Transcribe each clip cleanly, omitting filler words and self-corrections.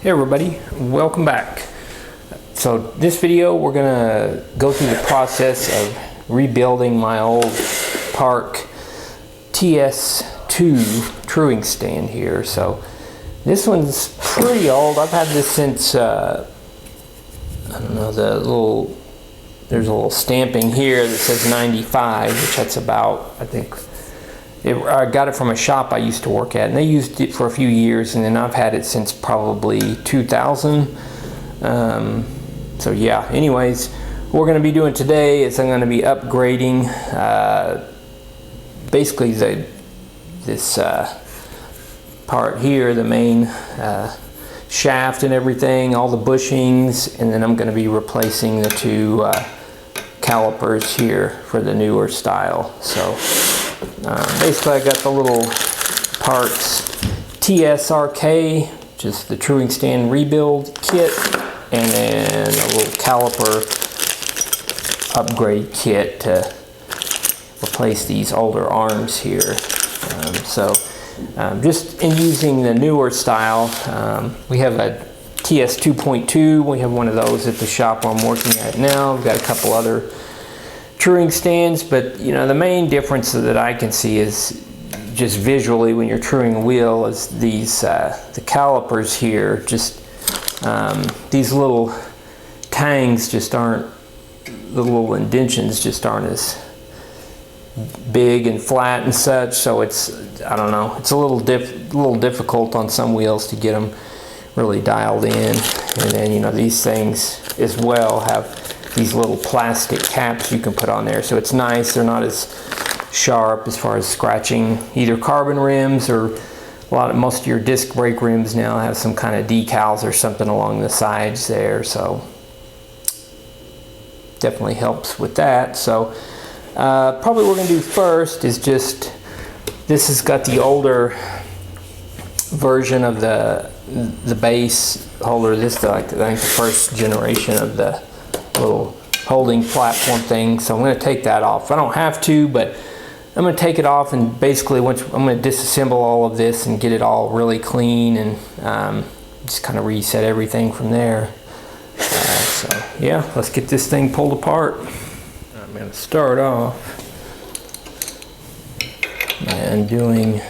Hey everybody, welcome back. So this video we're gonna go through the process of rebuilding my old Park TS-2 truing stand here. So this one's pretty old. I've had this since I don't know, there's a little stamping here that says 95, which that's about, I think I got it from a shop I used to work at, and they used it for a few years, and then I've had it since probably 2000. So yeah, anyways, what we're going to be doing today is I'm going to be upgrading basically this part here, the main shaft and everything, all the bushings, and then I'm going to be replacing the two calipers here for the newer style. So basically I got the little parts TSRK, which is the truing stand rebuild kit, and then a little caliper upgrade kit to replace these older arms here. Just in using the newer style, we have a TS-2.2. We have one of those at the shop I'm working at now. We've got a couple other truing stands, but you know, the main difference that I can see is just visually when you're truing a wheel is these the calipers here. Just these little tangs just aren't, the little indentions just aren't as big and flat and such. So it's, I don't know, it's a little difficult on some wheels to get them really dialed in. And then, you know, these things as well have these little plastic caps you can put on there, so it's nice. They're not as sharp as far as scratching either carbon rims, or most of your disc brake rims now have some kind of decals or something along the sides there, so definitely helps with that. So probably what we're going to do first is just, this has got the older version of the base holder. This is like, I think, the first generation of the little holding platform thing. So I'm going to take that off. I don't have to, but I'm going to take it off, and basically I'm going to disassemble all of this and get it all really clean, and just kind of reset everything from there. So yeah, let's get this thing pulled apart. I'm going to start off and doing,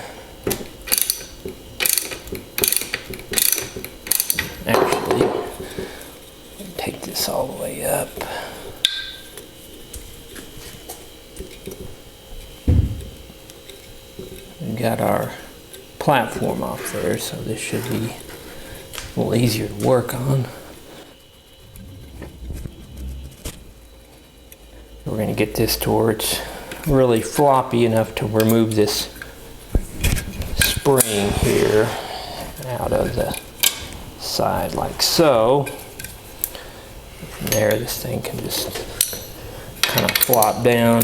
actually, take this all the way up. We got our platform off there, so this should be a little easier to work on. We're going to get this to where it's really floppy enough to remove this spring here out of the side like so. From there, this thing can just kind of flop down.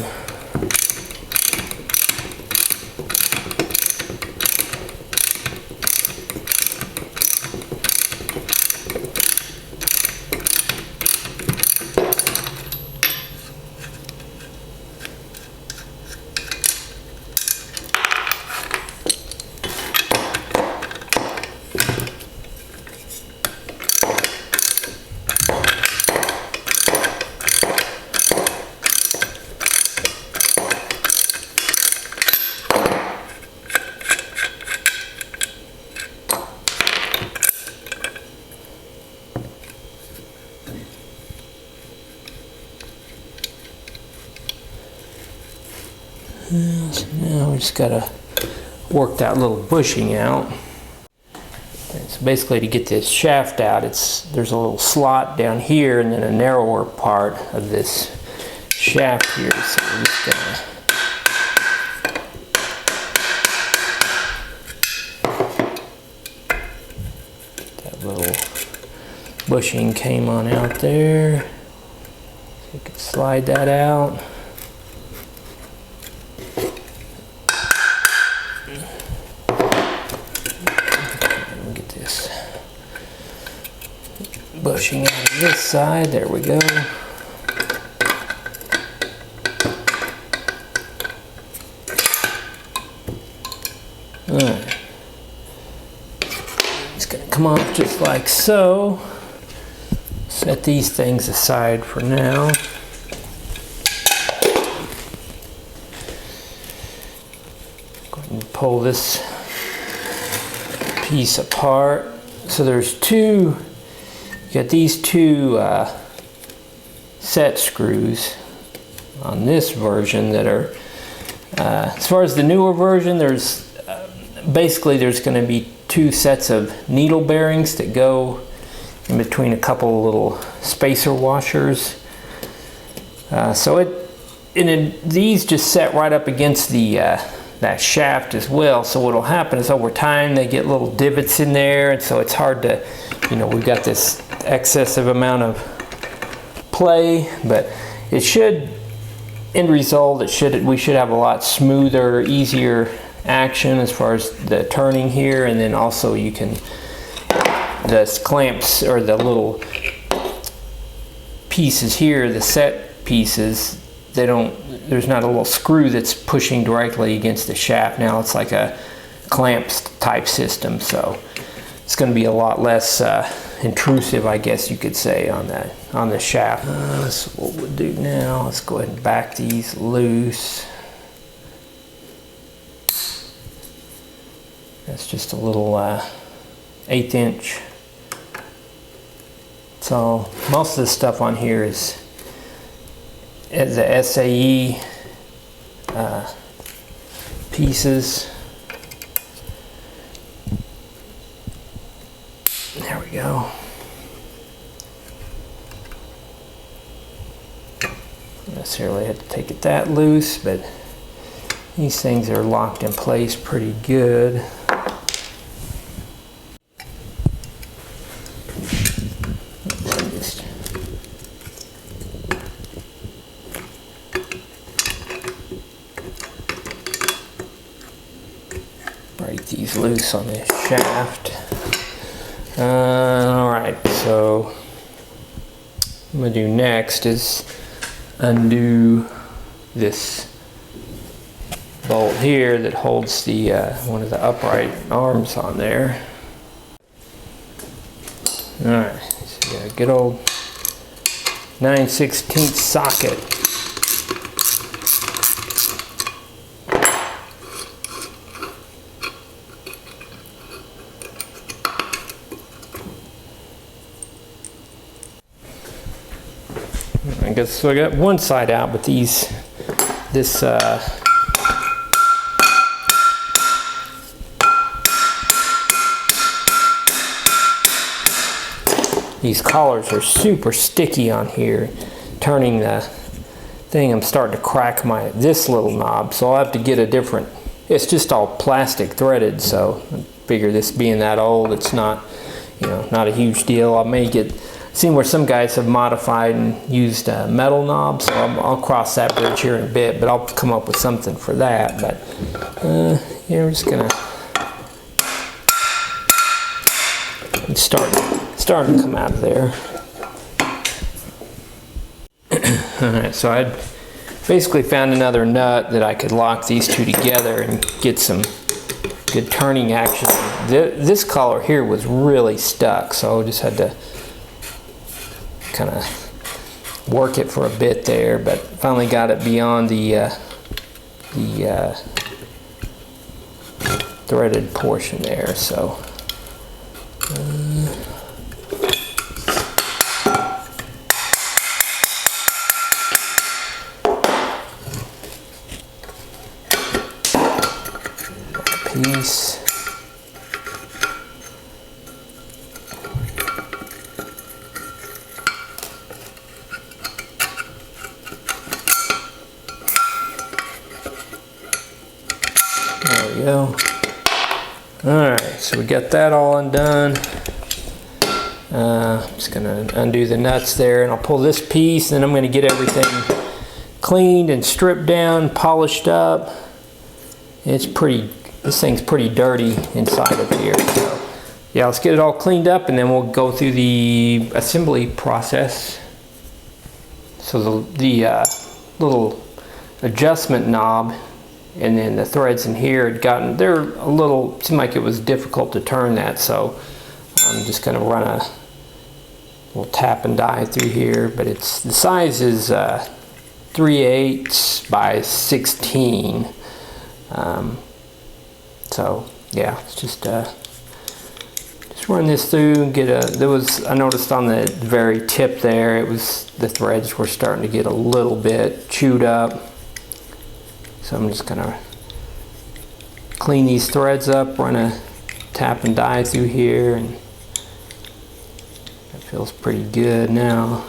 So now we just gotta work that little bushing out. And so basically, to get this shaft out, there's a little slot down here and then a narrower part of this shaft here. So we're just gonna that little bushing came on out there. So you can slide that out. Bushing out of this side, there we go. Alright. Just gonna come off just like so. Set these things aside for now. Go ahead and pull this piece apart. So there's two, you got these two set screws on this version that are, as far as the newer version, there's basically there's going to be two sets of needle bearings that go in between a couple of little spacer washers. These just set right up against the that shaft as well. So what'll happen is over time they get little divots in there, and so it's hard to, you know, we've got this excessive amount of play, but it should, end result, we should have a lot smoother, easier action as far as the turning here, and then also you can, the clamps or the little pieces here, the set pieces, they don't, there's not a little screw that's pushing directly against the shaft. Now it's like a clamps type system, so it's going to be a lot less intrusive, I guess you could say, on the shaft. So what we'll do now, let's go ahead and back these loose. That's just a little 1/8 inch. So most of the stuff on here is the SAE pieces. There we go. Not necessarily have to take it that loose, but these things are locked in place pretty good. Break these loose on this shaft. Alright, so what I'm going to do next is undo this bolt here that holds the one of the upright arms on there. Alright, so yeah, good old 9/16 socket. I guess so. I got one side out, but these collars are super sticky on here. Turning the thing, I'm starting to crack this little knob, so I'll have to get a different. It's just all plastic threaded, so I figure this being that old, it's not, you know, not a huge deal. I may get. Seen where some guys have modified and used metal knobs, so I'll cross that bridge here in a bit, but I'll come up with something for that. But yeah, we're just gonna starting to come out of there. Alright, so I basically found another nut that I could lock these two together and get some good turning action. This collar here was really stuck, so I just had to kind of work it for a bit there, but finally got it beyond the threaded portion there. So piece. There we go. Alright, so we got that all undone. I'm just going to undo the nuts there, and I'll pull this piece, and then I'm going to get everything cleaned and stripped down, polished up. This thing's pretty dirty inside of here. So yeah, let's get it all cleaned up, and then we'll go through the assembly process. So the little adjustment knob and then the threads in here had gotten, seemed like it was difficult to turn that, so I'm just going to run a little tap and die through here, but the size is 3/8 by 16. So yeah, it's just run this through and get I noticed on the very tip there, the threads were starting to get a little bit chewed up. So I'm just gonna clean these threads up, run a tap and die through here, and it feels pretty good now.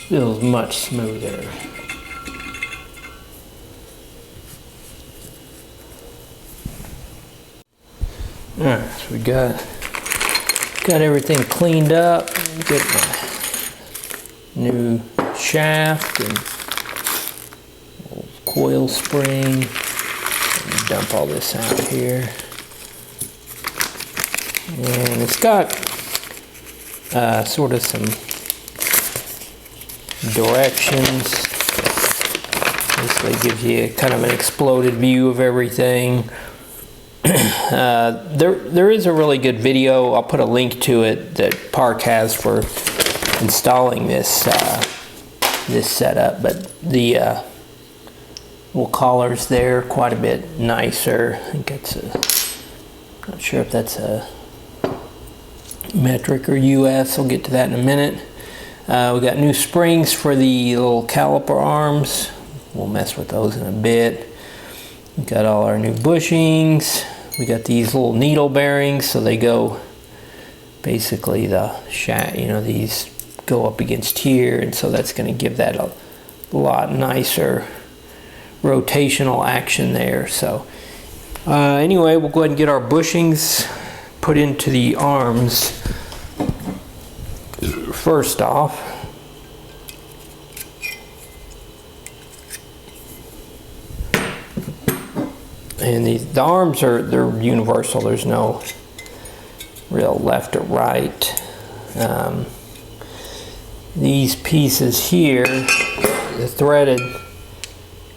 Feels much smoother. Alright, so we got everything cleaned up. Get my new shaft and coil spring. Dump all this out here. And it's got sort of some directions. Basically gives you kind of an exploded view of everything. There is a really good video. I'll put a link to it that Park has for installing this this setup. But the little collars there quite a bit nicer. I think it's not sure if that's a metric or US. We'll get to that in a minute. We got new springs for the little caliper arms. We'll mess with those in a bit. We got all our new bushings. We got these little needle bearings, so they go basically the shaft, you know, these go up against here, and so that's going to give that a lot nicer rotational action there. So anyway, we'll go ahead and get our bushings put into the arms. First off, and the arms they're universal. There's no real left or right. These pieces here, the threaded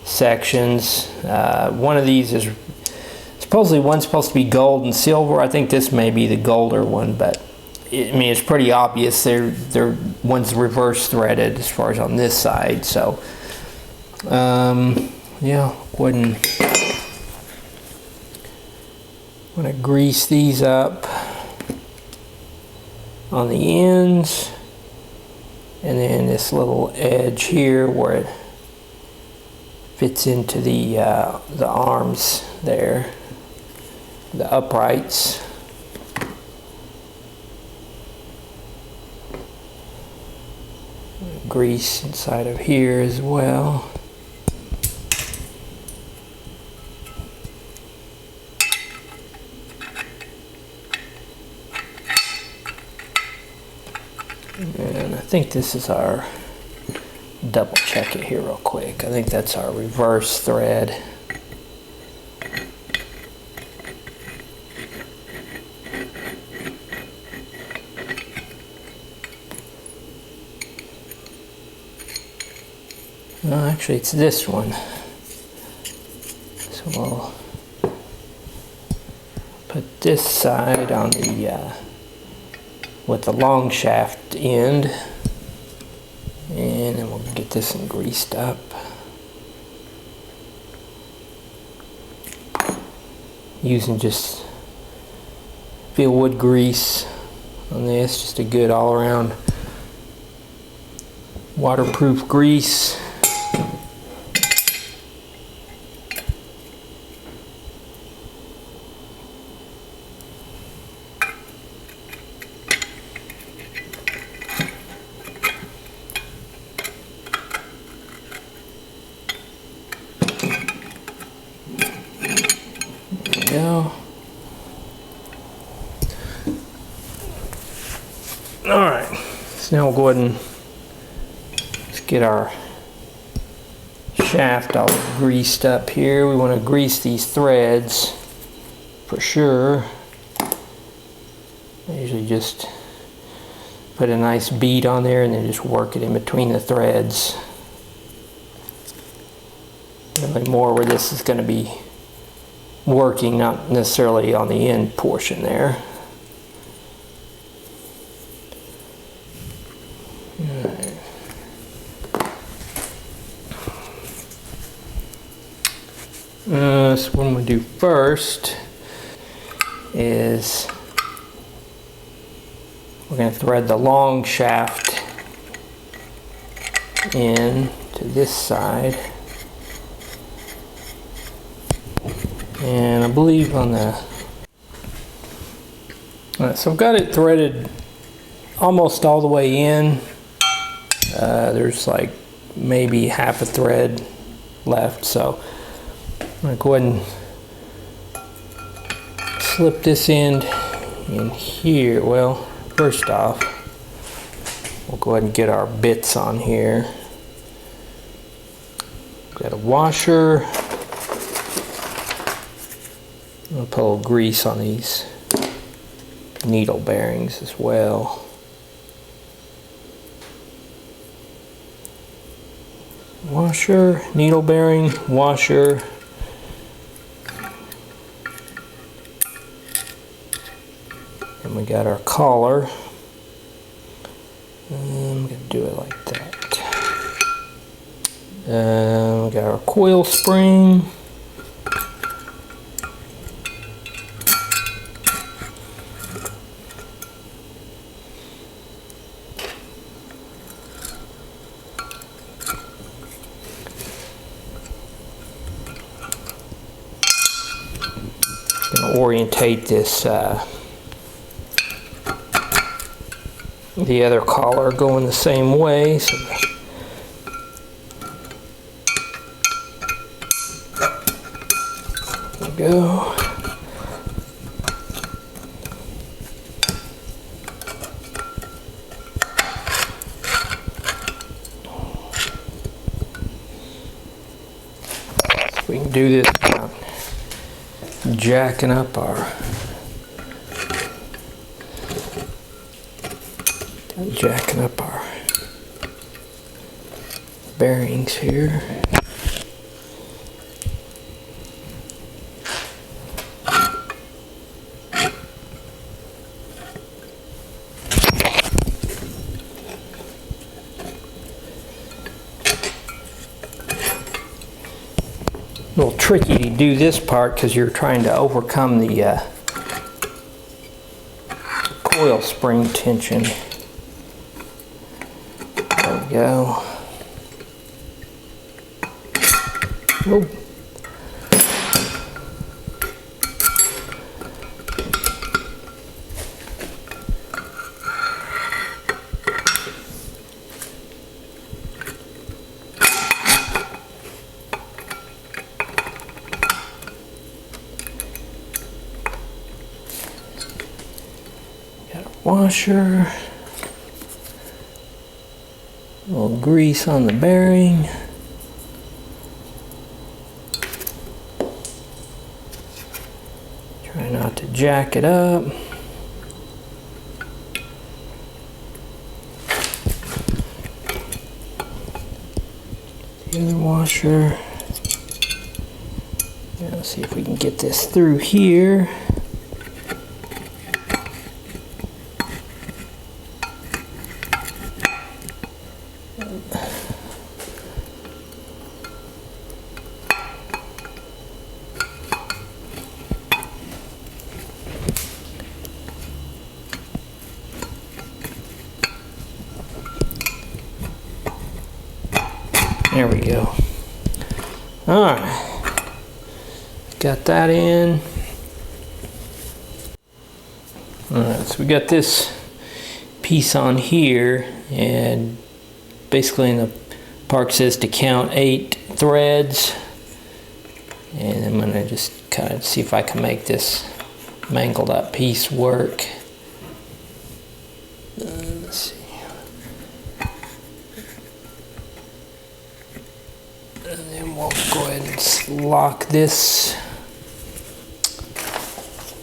sections, one of these is supposedly one's supposed to be gold and silver. I think this may be the golder one, but I mean, it's pretty obvious they're one's reverse threaded as far as on this side. So yeah, go ahead and I'm going to grease these up on the ends, and then this little edge here where it fits into the arms there, the uprights. Grease inside of here as well. And I think this is our, double check it here real quick. I think that's our reverse thread. No, actually it's this one. So we'll put this side on the with the long shaft end, and then we'll get this one greased up. Using just Feel wood grease on this, just a good all-around waterproof grease. Go. Alright, so now we'll go ahead and let's get our shaft all greased up here. We want to grease these threads for sure. I usually just put a nice bead on there and then just work it in between the threads. Really more where this is going to be working, not necessarily on the end portion there. So what I'm going to do first is we're going to thread the long shaft in to this side. And I believe on the... so I've got it threaded almost all the way in. There's like maybe half a thread left, so I'm going to go ahead and slip this end in here. Well, first off, we'll go ahead and get our bits on here. Got a washer. I'll put a little grease on these needle bearings as well. Washer, needle bearing, washer. And we got our collar. And I'm going to do it like that. We got our coil spring. Orientate this the other collar going the same way, so there we go. So we can do this without jacking up our bearings here. A little tricky to do this part because you're trying to overcome the coil spring tension. There we go. Whoa. Washer, a little grease on the bearing. Try not to jack it up. The other washer. Now let's see if we can get this through here. There we go. Alright. Got that in. Alright, so we got this piece on here, and basically in the part says to count 8 threads. And I'm going to just kind of see if I can make this mangled up piece work. Let's see. And then we'll go ahead and lock this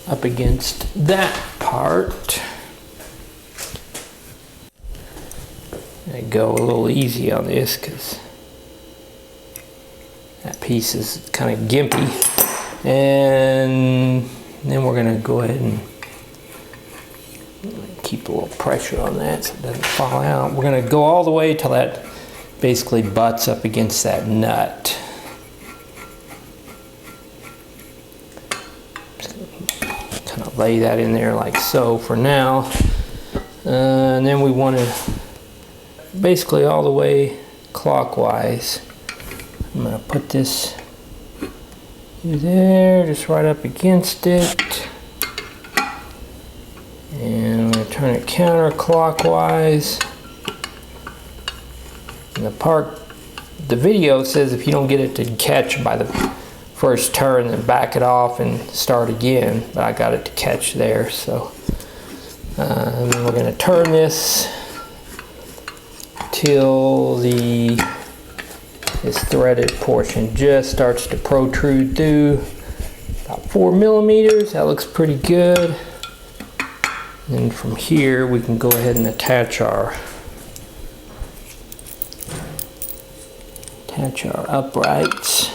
up against that part. I go a little easy on this because that piece is kind of gimpy. And then we're going to go ahead and keep a little pressure on that so it doesn't fall out. We're going to go all the way till that basically butts up against that nut. Just kind of lay that in there like so for now. And then we want to basically all the way clockwise. I'm going to put this there, just right up against it. And I'm going to turn it counterclockwise. And the video says if you don't get it to catch by the first turn, then back it off and start again. But I got it to catch there, so and then we're going to turn this till this threaded portion just starts to protrude through about 4 millimeters. That looks pretty good. And from here we can go ahead and attach our uprights.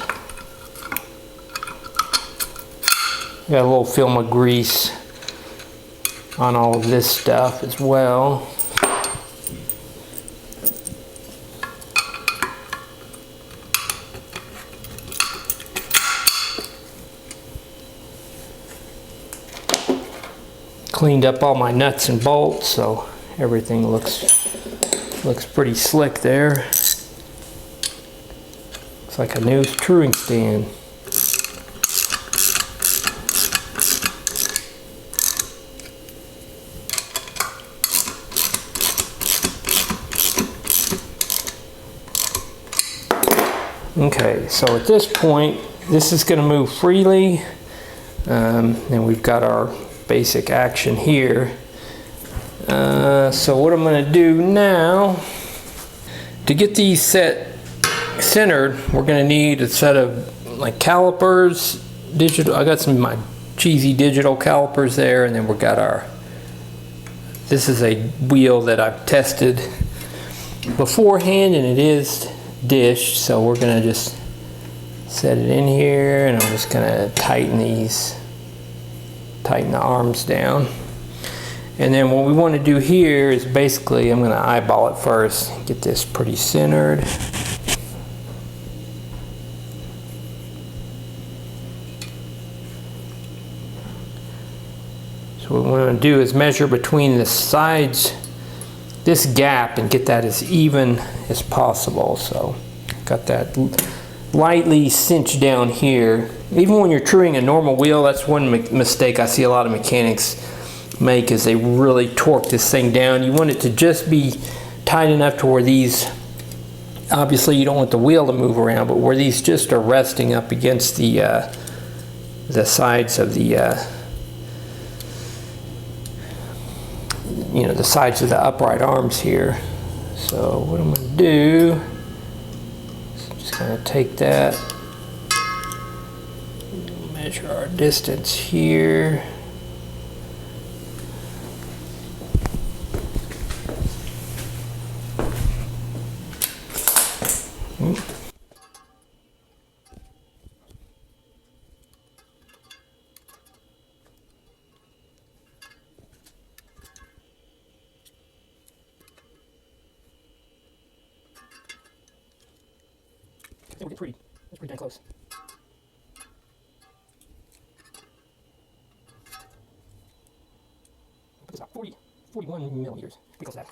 Got a little film of grease on all of this stuff as well. Cleaned up all my nuts and bolts, so everything looks pretty slick there. Looks like a new truing stand. Okay, so at this point, this is going to move freely, and we've got our basic action here. So what I'm going to do now, to get these centered, we're going to need a set of like calipers, digital. I got some of my cheesy digital calipers there, and then we've got this is a wheel that I've tested beforehand, and it is dished, so we're going to just set it in here, and I'm just going to tighten the arms down. And then what we want to do here is basically, I'm going to eyeball it first, get this pretty centered. So what we want to do is measure between the sides, this gap, and get that as even as possible. So got that lightly cinched down here. Even when you're truing a normal wheel, that's one mistake I see a lot of mechanics make, is they really torque this thing down. You want it to just be tight enough to where these, obviously you don't want the wheel to move around, but where these just are resting up against the sides of the the sides of the upright arms here. So what I'm going to do is just going to take that, measure our distance here. We're getting that's pretty dang close. Put this about 41 millimeters. Pretty close to that.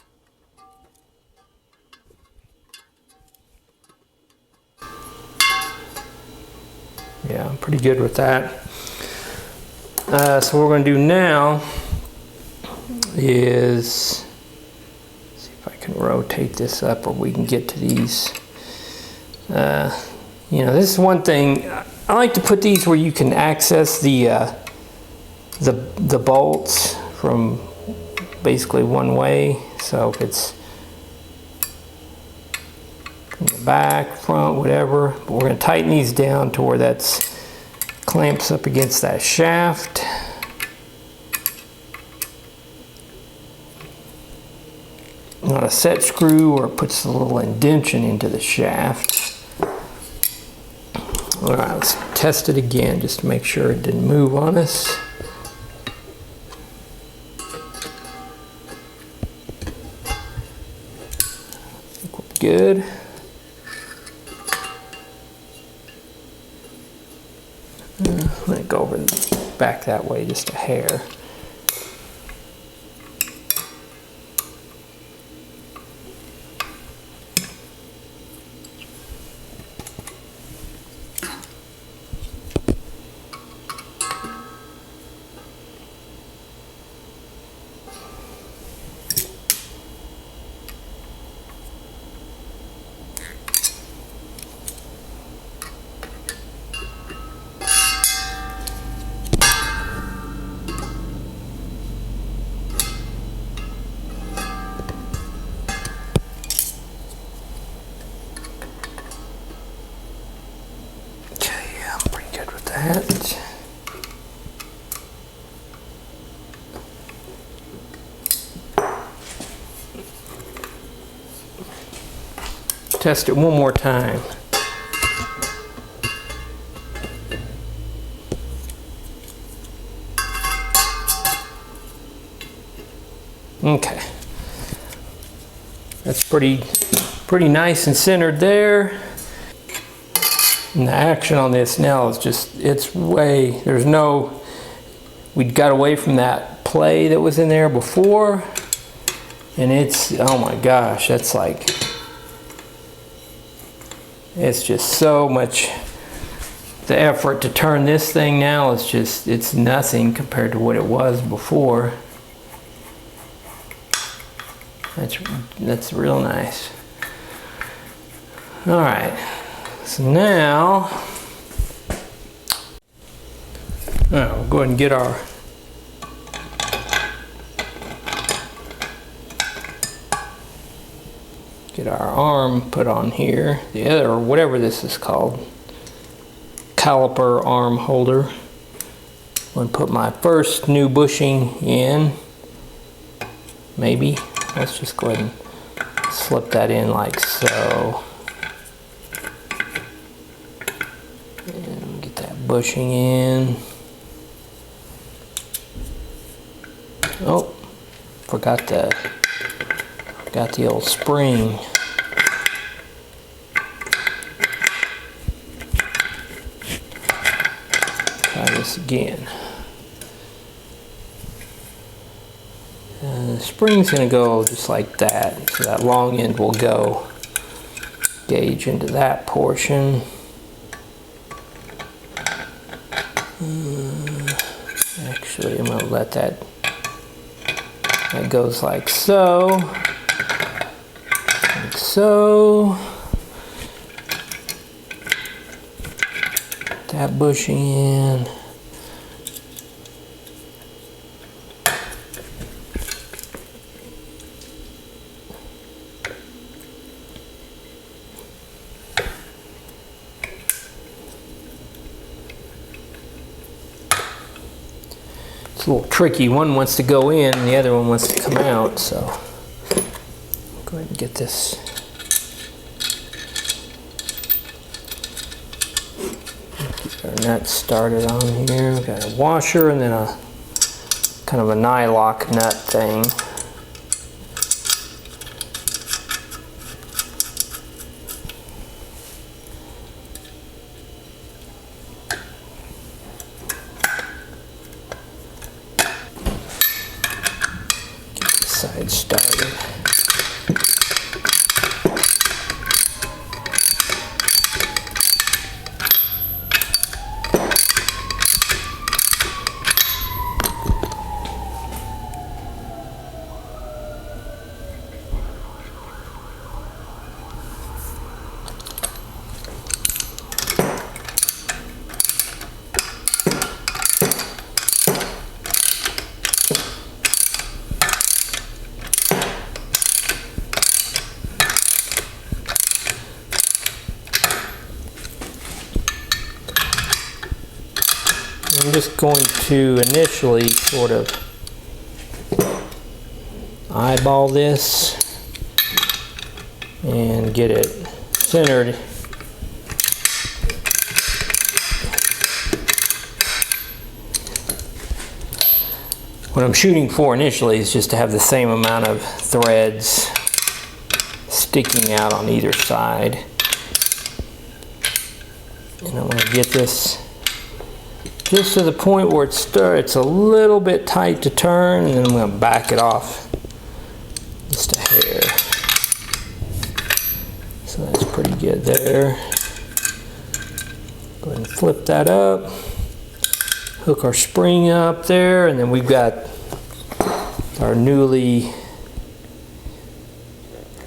Yeah, I'm pretty good with that. So what we're going to do now is see if I can rotate this up, or we can get to these. You know, this is one thing I like to put these where you can access the bolts from basically one way. So if it's from the back, front, whatever. But we're going to tighten these down to where that's clamps up against that shaft. Not a set screw, or it puts a little indentation into the shaft. All right, let's test it again just to make sure it didn't move on us. I think we're good. Let it go over and back that way just a hair. That. Test it one more time. Okay. That's pretty nice and centered there. And the action on this now is just, we got away from that play that was in there before, and it's, oh my gosh, that's like, it's just so much, the effort to turn this thing now is just, it's nothing compared to what it was before. That's real nice. All right. So now, we'll go ahead and get our arm put on here. The other, or whatever this is called, caliper arm holder. I'm going to put my first new bushing in. Maybe. Let's just go ahead and slip that in like so. Bushing in. Oh, forgot the old spring. Try this again. The spring's going to go just like that, so that long end will go gauge into that portion. Actually, I'm going to let that goes like so, like so. That bushing in. It's a little tricky. One wants to go in and the other one wants to come out, so go ahead and get this. Get our nut started on here. We've got a washer and then a kind of a nylock nut thing. Side started. I'm just going to initially sort of eyeball this and get it centered. What I'm shooting for initially is just to have the same amount of threads sticking out on either side. And I'm going to get this just to the point where it's a little bit tight to turn, and then I'm going to back it off just a hair. So that's pretty good there. Go ahead and flip that up. Hook our spring up there, and then we've got our newly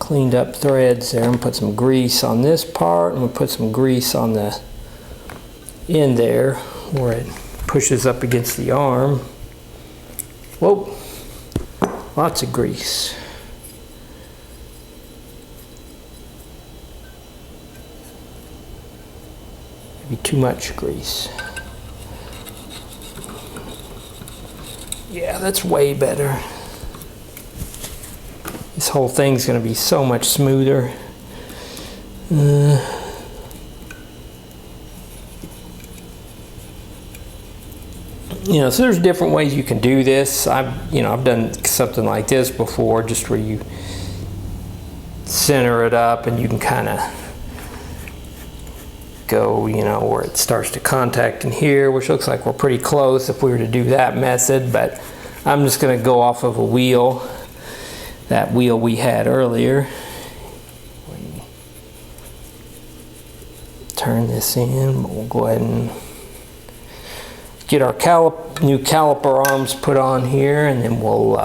cleaned up threads there. I'm gonna put some grease on this part. I'm gonna put some grease on the end there where it pushes up against the arm. Whoa, lots of grease. Maybe too much grease. Yeah, that's way better. This whole thing's going to be so much smoother. You know, so there's different ways you can do this. I've done something like this before, just where you center it up and you can kind of go, you know, where it starts to contact in here, which looks like we're pretty close if we were to do that method, but I'm just going to go off of a wheel, that wheel we had earlier. Turn this in, we'll go ahead and get our new caliper arms put on here, and then we'll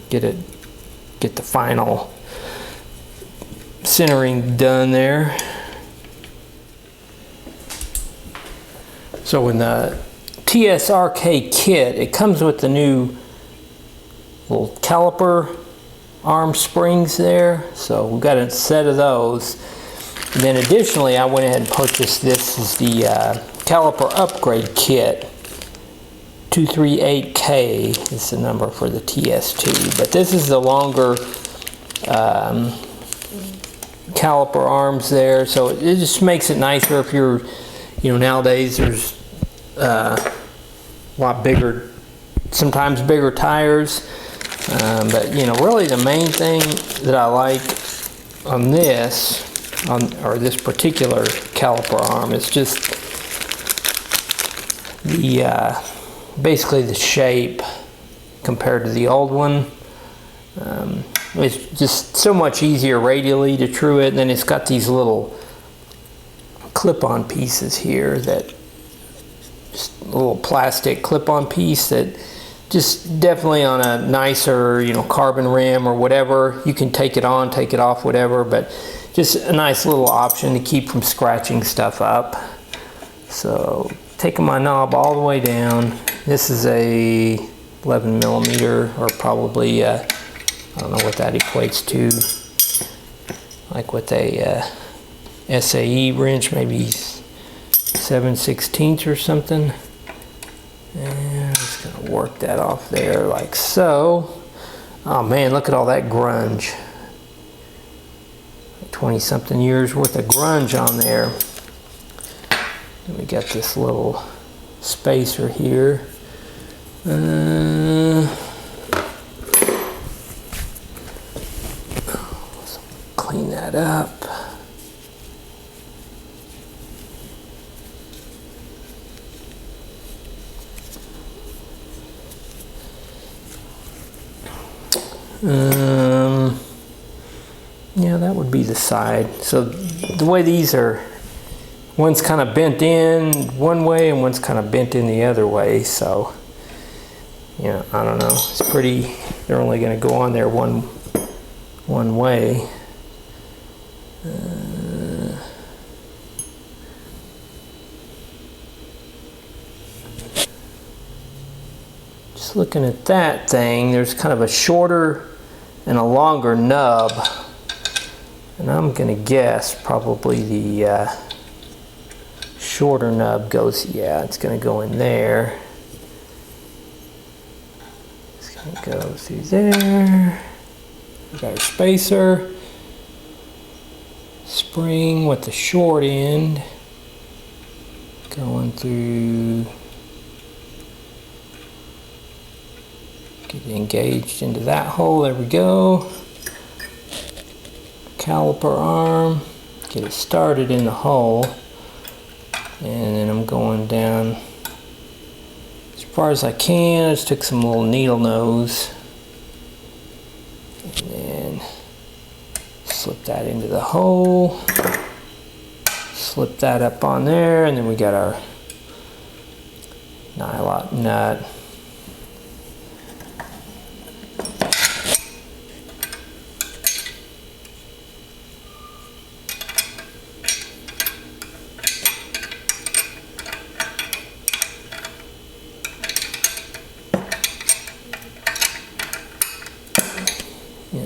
get the final centering done there. So in the TS-RK kit, it comes with the new little caliper arm springs there. So we've got a set of those. And then additionally, I went ahead and purchased this is the Caliper upgrade kit. 238K is the number for the TS2. But this is the longer caliper arms there. So it just makes it nicer if you're, you know, nowadays there's a lot bigger, sometimes bigger tires. But, you know, really the main thing that I like on this, or this particular caliper arm, is just the basically the shape compared to the old one. It's just so much easier radially to true it, and then it's got these little clip-on pieces here, that just a little plastic clip-on piece that just definitely on a nicer, you know, carbon rim or whatever, you can take it on, take it off, whatever, but just a nice little option to keep from scratching stuff up. So taking my knob all the way down, this is a 11 millimeter, or probably I don't know what that equates to, like with a SAE wrench, maybe 7/16 or something. And I'm just gonna work that off there like so. Oh man, look at all that grunge. 20-something years worth of grunge on there. And we got this little spacer here. Let's clean that up. Yeah, that would be the side. So the way these are, one's kind of bent in one way and one's kind of bent in the other way. So, yeah, I don't know. It's pretty, they're only going to go on there one way. Just looking at that thing, there's kind of a shorter and a longer nub. And I'm going to guess probably the shorter nub goes, yeah, it's going to go in there. It's going to go through there. We got our spacer. Spring with the short end going through, get it engaged into that hole. There we go. Caliper arm, get it started in the hole, and then I'm going down as far as I can. I just took some little needle nose and then slip that into the hole, slip that up on there, and then we got our nylock nut.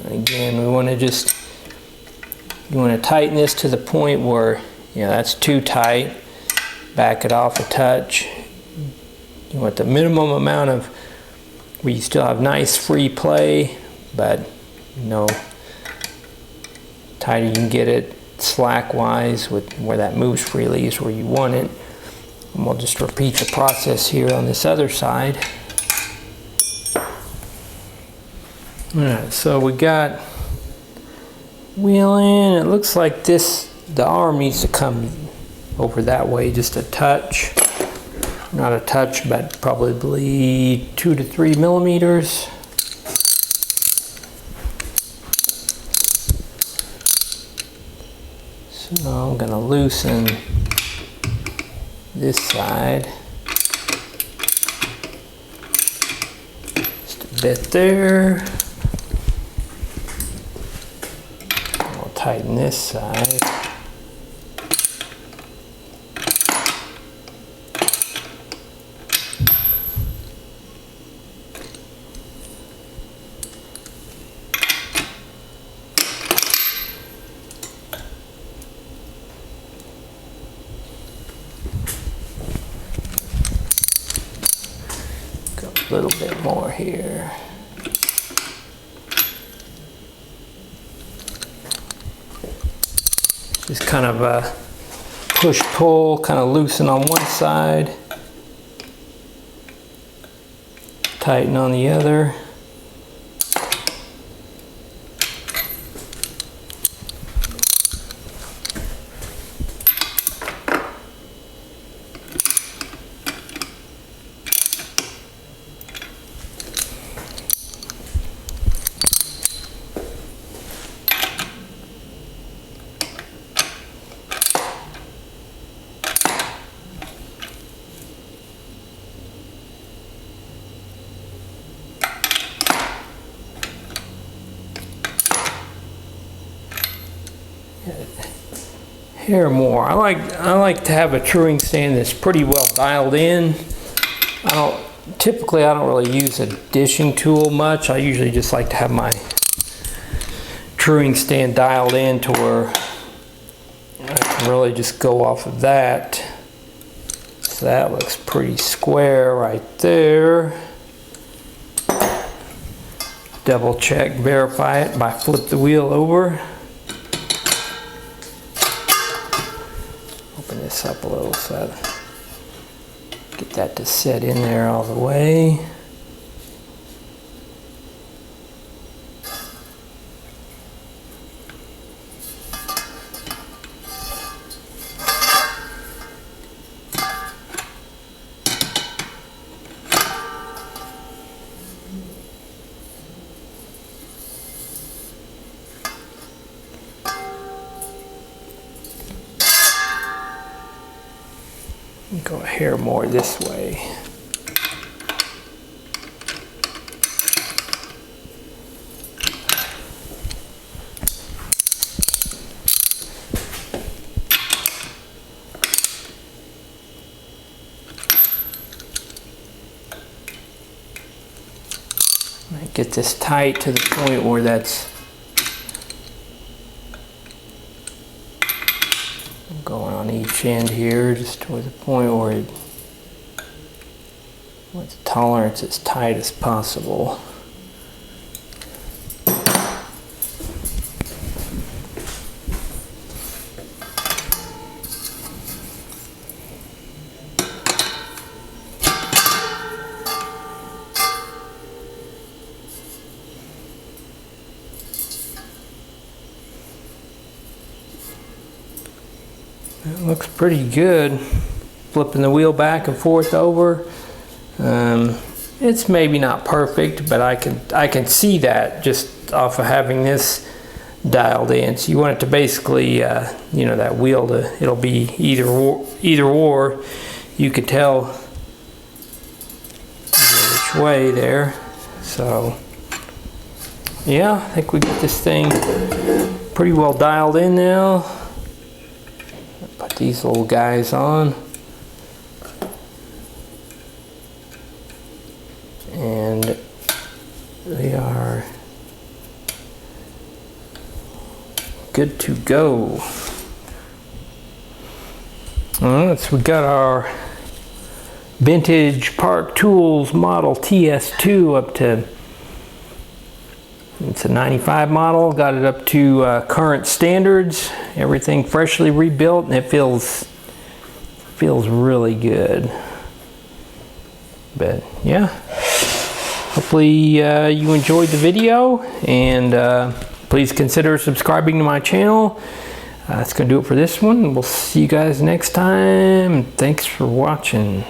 Again, we want to just, you want to tighten this to the point where, you know, that's too tight. Back it off a touch. You want the minimum amount of, where you still have nice free play, but you know, tighter you can get it slack wise with where that moves freely is where you want it. And we'll just repeat the process here on this other side. Alright, so we got wheel in. It looks like this, the arm needs to come over that way just a touch. Not a touch, but probably 2 to 3 millimeters. So I'm going to loosen this side just a bit there. Tighten this side. Go a little bit more here. Just kind of a push-pull, kind of loosen on one side, tighten on the other. Hair more. I like to have a truing stand that's pretty well dialed in. Typically I don't really use a dishing tool much. I usually just like to have my truing stand dialed in to where I can really just go off of that. So that looks pretty square right there. Double check, verify it by flip the wheel over. Open this up a little so get that to set in there all the way. Go a hair more this way. Get this tight to the point where that's going on each end here, just to the point where the tolerance is tight as possible. It looks pretty good. Flipping the wheel back and forth over. It's maybe not perfect, but I can see that just off of having this dialed in. So you want it to basically, you know, that wheel it'll be either or. You could tell which way there. So yeah, I think we got this thing pretty well dialed in now. Put these little guys on. And they are good to go. Alright, so we got our vintage Park Tools model TS-2 up to, it's a 95 model, got it up to current standards, everything freshly rebuilt, and it feels really good. But yeah, hopefully you enjoyed the video, and please consider subscribing to my channel. That's going to do it for this one. We'll see you guys next time. Thanks for watching.